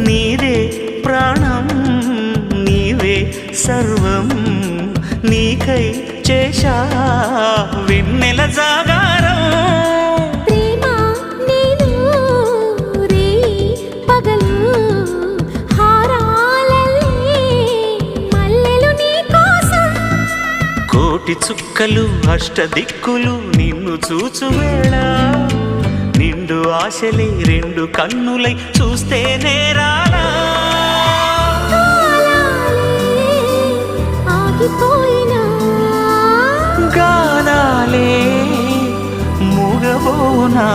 నీదే ప్రాణం నీవే సర్వం నీకై చేశా వెన్నెల జాగారం ప్రేమ నేను రే పగలు హారాలల్లే మల్లెలు నీ కోసం కోటి చుక్కలు అష్టదిక్కులు నిన్ను చూచువేళ నిండు ఆశలే రెండు కన్నులై చూస్తే నేరాలా ఆగిపోయినా గానాలే మూగబోనా